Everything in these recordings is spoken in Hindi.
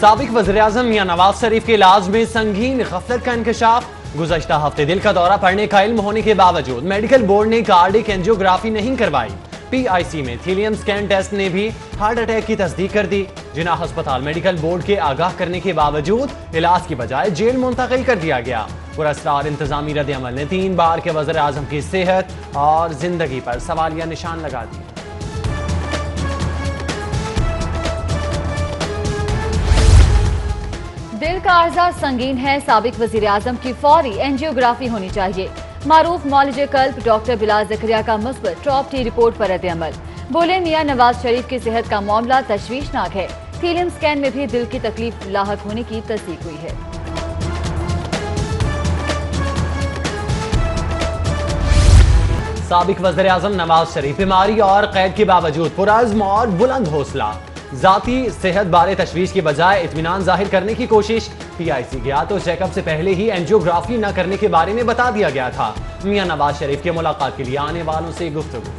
साबिक वज़ीर-ए-आज़म मियां नवाज शरीफ के इलाज में संगीन गफलत का इंकशाफ। गुज़श्ता हफ्ते दिल का दौरा पड़ने का इल्म होने के बावजूद मेडिकल बोर्ड ने कार्डिक एंजियोग्राफी नहीं करवाई। PIC में थीलियम स्कैन टेस्ट ने भी हार्ट अटैक की तस्दीक कर दी। जिना अस्पताल मेडिकल बोर्ड के आगाह करने के बावजूद इलाज की बजाय जेल मुंतकिल कर दिया गया। पुरस्कार इंतजामी रद्द-ए-अमल ने 3 बार के वज़ीर-ए-आज़म की सेहत और जिंदगी पर सवालिया निशान लगा दिए। दिल का आर्जा संगीन है, साबिक वज़ीर-ए-आज़म की फौरी एंजियोग्राफी होनी चाहिए। मारूफ मौलिज कल्ब डॉक्टर बिलाल ज़करिया का मुस्बत टॉप टी रिपोर्ट पर रद्द-ए-अमल। बोले मियां नवाज शरीफ की सेहत का मामला तशवीशनाक है। थीलियम स्कैन में भी दिल की तकलीफ लाहक होने की तस्दीक हुई है। साबिक वज़ीर-ए-आज़म नवाज शरीफ बीमारी और कैद के बावजूद पुरअज़्म और बुलंद हौसला। जाती सेहत बारे तशवीश के बजाय इत्मीनान जाहिर करने की कोशिश। PIC गया तो चेकअप से पहले ही एंजियोग्राफी न करने के बारे में बता दिया गया था। मियां नवाज शरीफ की मुलाकात के लिए आने वालों से गुफ्तगू।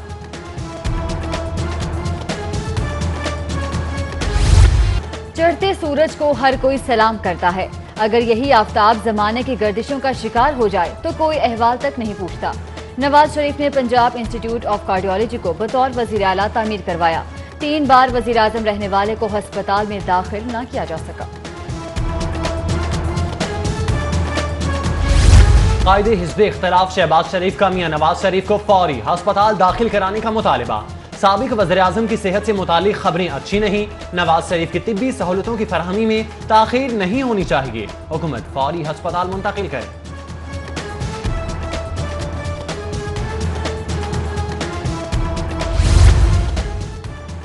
चढ़ते सूरज को हर कोई सलाम करता है। अगर यही आफताब जमाने की गर्दिशों का शिकार हो जाए तो कोई अहवाल तक नहीं पूछता। नवाज शरीफ ने पंजाब इंस्टीट्यूट ऑफ कार्डियोलॉजी को बतौर वज़ीर आला तामीर करवाया। 3 बार वज़ीर आज़म रहने वाले को अस्पताल में दाखिल न किया जा सका। कायदे हिज़्ब इख्तिलाफ शहबाज शरीफ का मियां नवाज शरीफ को फौरी अस्पताल दाखिल कराने का मुतालिबा। साबिक वज़ीर-ए-आज़म की सेहत से मुतालिक खबरें अच्छी नहीं। नवाज शरीफ की तिब्बी सहूलतों की फराहमी में ताखीर नहीं होनी चाहिए। हुकूमत फौरी अस्पताल मुंतकिल करे।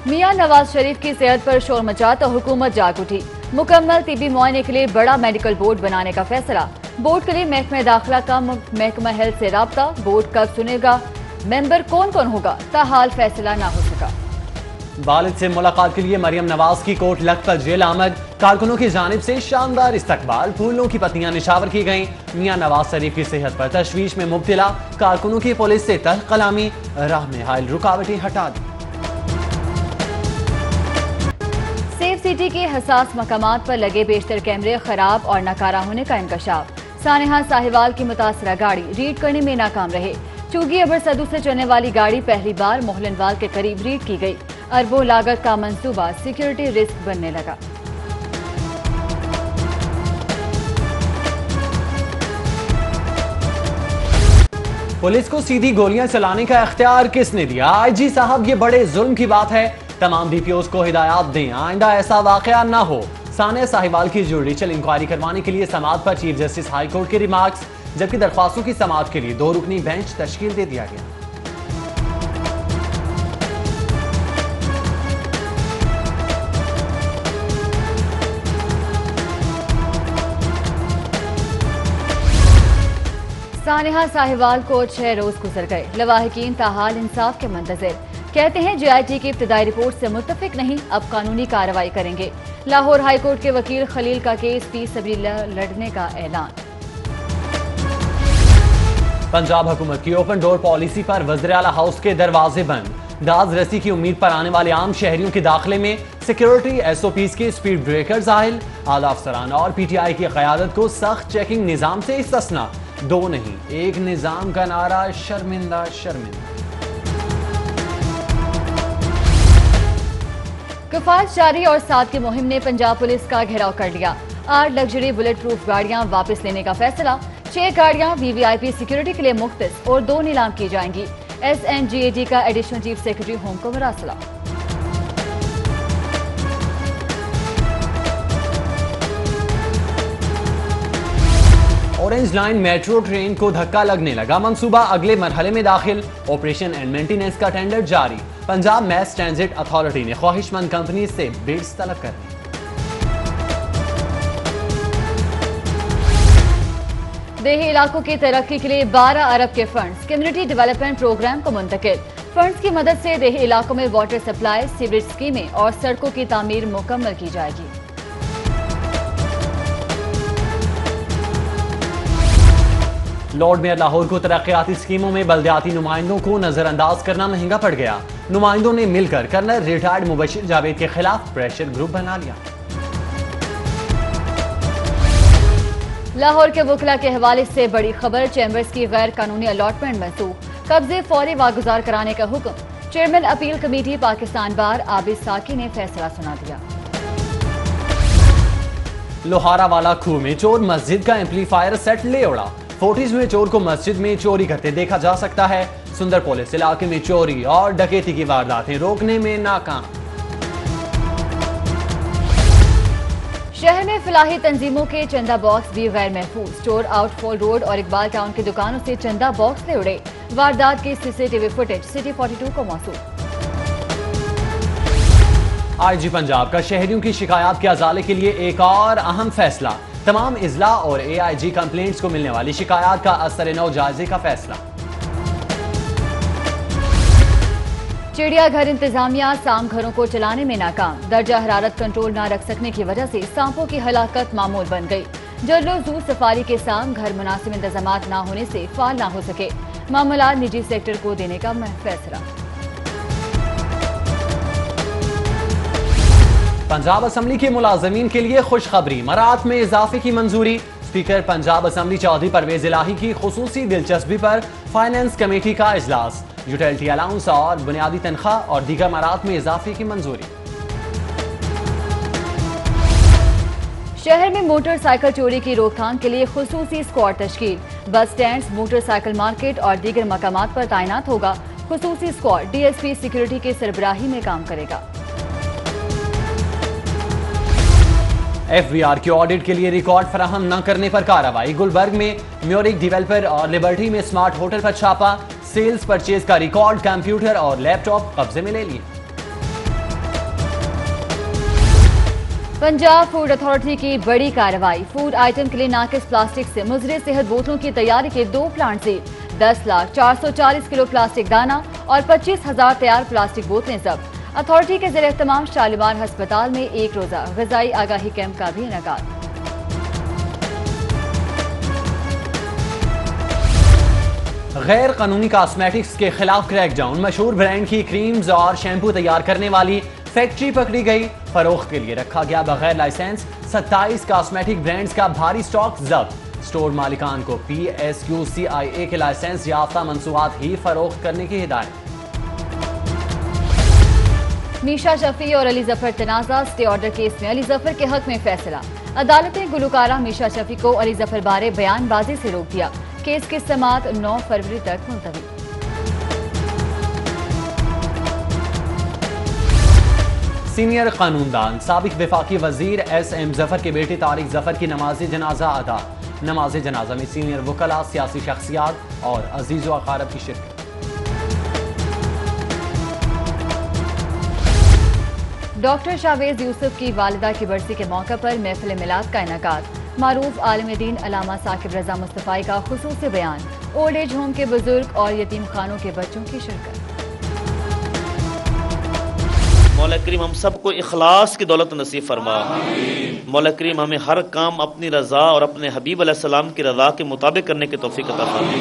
मियां नवाज शरीफ की सेहत पर शोर मचा तो हुकूमत जाग उठी। मुकम्मल तिब्बी मुआयने के लिए बड़ा मेडिकल बोर्ड बनाने का फैसला। बोर्ड के लिए महकमा दाखिला का महकमा हेल्थ से राब्ता। बोर्ड कब सुनेगा, मेंबर कौन कौन होगा, ताहाल फैसला ना हो सका। वालिद से मुलाकात के लिए मरियम नवाज की कोट लखपत जेल आमद। कारकुनों की जानिब से शानदार इस्तकबाल, फूलों की पत्तियां निशावर की गईं। मियां नवाज शरीफ की सेहत पर तशवीश में मुब्तला कारकुनों की पुलिस से तल्ख कलामी, राह में हायल रुकावटें हटा दी। सेफ सिटी के हसास मकामात पर लगे बेशतर कैमरे खराब और नकारा होने का इंकशाफ। सानेहा साहिवाल की मुतासरा गाड़ी रीड करने में नाकाम रहे। चुगी अबर सदू से चलने वाली गाड़ी पहली बार मोहलनवाल के करीब रीड की गई। अरबों लागत का मंसूबा सिक्योरिटी रिस्क बनने लगा। पुलिस को सीधी गोलियां चलाने का इख्तियार किसने दिया? IG साहब, ये बड़े जुल्म की बात है। तमाम DPOs को हिदायत दें, आइंदा ऐसा वाकया न हो। सानिया साहिवाल की जुडिशल इंक्वायरी करवाने के लिए समाअत पर चीफ जस्टिस हाई कोर्ट के रिमार्क्स, जबकि दरख्वास्तों की समाअत के लिए 2 रुकनी बेंच तश्कील दे दिया गया। सानेहा साहिवाल को 6 रोज गुजर गए। लवाहिकीन ताहाल इंसाफ के मुंतज़िर। कहते हैं JIT की इब्तदाई रिपोर्ट से मुत्तफिक नहीं, अब कानूनी कार्रवाई करेंगे। लाहौर हाई कोर्ट के वकील खलील का केस फीस लड़ने का ऐलान। पंजाब हुकूमत की ओपन डोर पॉलिसी पर वज़ीर आला हाउस के दरवाजे बंद। दाज रसी की उम्मीद पर आने वाले आम शहरियों के दाखिले में सिक्योरिटी SOPs के स्पीड ब्रेकर जाहिल। आला अफसरान और PTI की क़यादत को सख्त चेकिंग निज़ाम से इस्तिस्ना। 2 नहीं, 1 निज़ाम का नारा शर्मिंदा शर्मिंदा। किफायत जारी और 7 की मुहिम ने पंजाब पुलिस का घेराव कर लिया। 8 लग्जरी बुलेट प्रूफ गाड़ियां वापस लेने का फैसला। 6 गाड़ियां VVIP सिक्योरिटी के लिए मुख्तस और 2 नीलाम की जाएंगी। SNGAT का एडिशनल चीफ सेक्रेटरी होम को मरासला। ऑरेंज लाइन मेट्रो ट्रेन को धक्का लगने लगा। मंसूबा अगले मरहले में दाखिल। ऑपरेशन एंड मेंटेनेंस का टेंडर जारी। पंजाब मैस ट्रांजिट अथॉरिटी ने ख्वाहिशमंद कंपनी से बिड्स तलब कर ली। देही इलाकों की तरक्की के लिए 12 अरब के फंड्स कम्युनिटी डेवलपमेंट प्रोग्राम को मुंतकिल। फंड्स की मदद से देही इलाकों में वाटर सप्लाई, सीवरेज स्कीमें और सड़कों की तामीर मुकम्मल की जाएगी। लॉर्ड मेयर लाहौर को तरक्याती स्कीमों में बल्दियाती नुमाइंदों को नजरअंदाज करना महंगा पड़ गया। नुमाइंदों ने मिलकर कर्नल रिटायर्ड मुबशिर जावेद के खिलाफ प्रेशर ग्रुप बना लिया। लाहौर के वकला के हवाले से बड़ी खबर, चैम्बर्स की गैर कानूनी अलॉटमेंट मंसूख, कब्जे फौरी वागुजार कराने का हुक्म। चेयरमैन अपील कमेटी पाकिस्तान बार आबिद साकी ने फैसला सुना दिया। लोहारा वाला खूह में चोर मस्जिद का एम्पलीफायर सेट ले उड़ा। फोर्टिज में चोर को मस्जिद में चोरी करते देखा जा सकता है। सुंदर पुलिस इलाके में चोरी और डकैती की वारदातें रोकने में नाकाम। शहर में फलाही तंजीमों के चंदा बॉक्स भी गैर महफूज। स्टोर आउटफॉल रोड और इकबाल टाउन की दुकानों से चंदा बॉक्स ले उड़े। वारदात की सीसीटीवी फुटेज सिटी 42 को मौसूल। आईजी पंजाब का शहरियों की शिकायत के अजाले के लिए एक और अहम फैसला। तमाम इजला और एआईजी कंप्लेंट्स को मिलने वाली शिकायत का असर-ए-नौ जायजे का फैसला। चिड़ियाघर इंतजामिया सांप घरों को चलाने में नाकाम। दर्जा हरारत कंट्रोल न रख सकने की वजह से सांपों की हलाकत मामूल बन गई। जर्लो जू सफारी के सांप घर मुनासिब इंतजामात न होने से फाल न हो सके। मामला निजी सेक्टर को देने का फैसला। पंजाब असम्बली के मुलाजमीन के लिए खुशखबरी, मरात में इजाफे की मंजूरी। स्पीकर पंजाब असम्बली चौधरी परवेज इलाही की खुसूसी दिलचस्पी पर फाइनेंस कमेटी का इजलास। यूटिलिटी अलाउंस और बुनियादी तनख्वाह और दीगर मरात में इजाफे की मंजूरी। शहर में मोटरसाइकिल चोरी की रोकथाम के लिए खुसूसी squad तश्कील। Bus stand, motorcycle market और दीगर मकामात पर तैनात होगा खुसूसी स्क्वाड। डीएसपी सिक्योरिटी की सरबराही में काम करेगा। एफबीआर के ऑडिट के लिए रिकॉर्ड फराहम न करने पर कार्रवाई। गुलबर्ग में म्यूरिक डेवलपर और लिबर्टी में स्मार्ट होटल पर छापा। सेल्स परचेज का रिकॉर्ड, कंप्यूटर और लैपटॉप कब्जे में ले लिए। पंजाब फूड अथॉरिटी की बड़ी कार्रवाई। फूड आइटम के लिए नाकिस प्लास्टिक से मुजरे सेहत बोतलों की तैयारी के 2 प्लांट से 10,440 किलो प्लास्टिक दाना और 25,000 तैयार प्लास्टिक बोतलें जब्त। अथॉरिटी के ज़रिए तमाम शालीमार अस्पताल में एक रोजा ग़िज़ाई आगाही कैंप का भी इनेकाद। गैर कानूनी कॉस्मेटिक्स के खिलाफ क्रैकडाउन। मशहूर ब्रांड की क्रीम्स और शैम्पू तैयार करने वाली फैक्ट्री पकड़ी गई। फरोख्त के लिए रखा गया बगैर लाइसेंस 27 कॉस्मेटिक ब्रांड्स का भारी स्टॉक जब्त। स्टोर मालिकान को PSQCIA के लाइसेंस याफ्ता मंसूबात ही फरोख्त करने की हिदायत। मीशा शफी और अली जफर तनाज़ा स्टे ऑर्डर केस में अली जफर के हक में फैसला। अदालत ने गुलकारा मीशा शफी को अली जफर बारे बयानबाजी से रोक दिया। केस की समाअत 9 फरवरी तक मुलतवी। सीनियर कानूनदान साबिक वफाकी वजीर SM जफर के बेटे तारिक जफर की नमाज जनाजा अदा। नमाज जनाजा में सीनियर वकला, सियासी शख्सियात और अजीज व अकारब की शिरकत। डॉक्टर शावेज यूसुफ की वालिदा की बरसी के मौके पर महफिल मिलाद का इनेकाद। मारूफ आलिम दीन अल्लामा साकिब रजा मुस्तफ़ाई का खुसूसी बयान। ओल्ड एज होम के बुजुर्ग और यतीम खानों के बच्चों की शिरकत। मौला करीम हम सबको इखलास की दौलत नसीब फरमा। मौला करीम हमें हर काम अपनी रजा और अपने हबीब अलैहिस्सलाम की रजा के मुताबिक करने की तौफीक अता फरमा।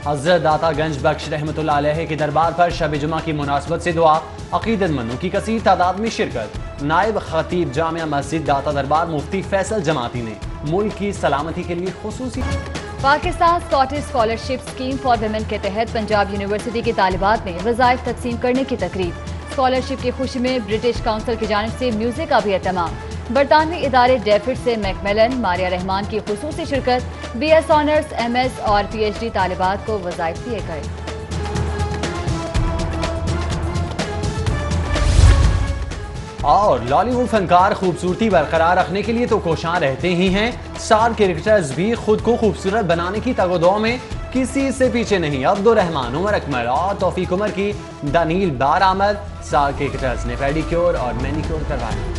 हज़रत दाता गंज बख्श रहमतुल्लाह अलैह के दरबार पर शब जुमा की मुनासबत से दुआ। अकीदतमंदों की कसीर तादाद में शिरकत। नायब खतीब जामिया मस्जिद दाता दरबार मुफ्ती फैसल जमाती ने मुल्क की सलामती के लिए खुसूसी। Pakistan Scottish scholarship scheme for women के तहत पंजाब यूनिवर्सिटी की तालिबात में वज़ाइफ तकसीम करने की तकरीब। स्कॉलरशिप की खुशी में ब्रिटिश काउंसिल की जानिब से म्यूजिक का भी एहतमाम। बरतानवी इदारे डेफिड से मैकमेलन, मारिया रहमान की खुसूसी शिरकत। BS ऑनर्स, MS और PhD तालिबात को वज़ाइफ दिए गए। और लॉलीवुड फनकार खूबसूरती बरकरार रखने के लिए तो कोशां रहते ही हैं। स्टार क्रिकेटर्स भी खुद को खूबसूरत बनाने की तगोदौ में किसी से पीछे नहीं। अब्दुर्रहमान, उमर अकमल और तौफीक उमर की दानील बार आमद। स्टार क्रिकेटर्स ने पेडिक्योर और मैनिक्योर करवाए।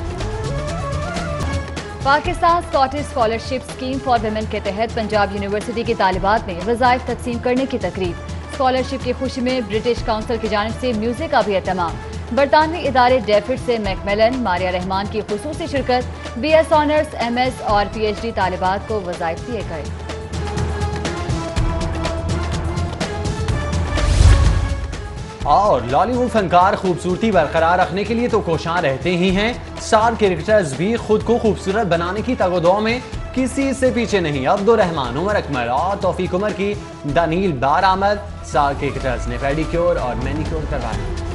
Pakistan Scottish scholarship scheme for women के तहत पंजाब यूनिवर्सिटी की तालिबात में वज़ाइफ तकसीम करने की तकरीब। स्कॉलरशिप की खुशी में ब्रिटिश काउंसिल की जानिब से म्यूजिक का भी एहतमाम। बरतानवी इदारे डेफिड से मैकमेलन, मारिया रहमान की खुसूसी शिरकत। BS ऑनर्स, MS और PhD तालिबात को वज़ाइफ दिए गए। और लॉलीवुड फनकार खूबसूरती बरकरार रखने के लिए तो कोशां रहते ही हैं। स्टार क्रिकेटर्स भी खुद को खूबसूरत बनाने की तगोदौ में किसी से पीछे नहीं। अब्दुर्रहमान, उमर अकमल और तौफीक उमर की दानिल बार आमद। साकिब ने पेडिक्योर और मैनिक्योर करवाया।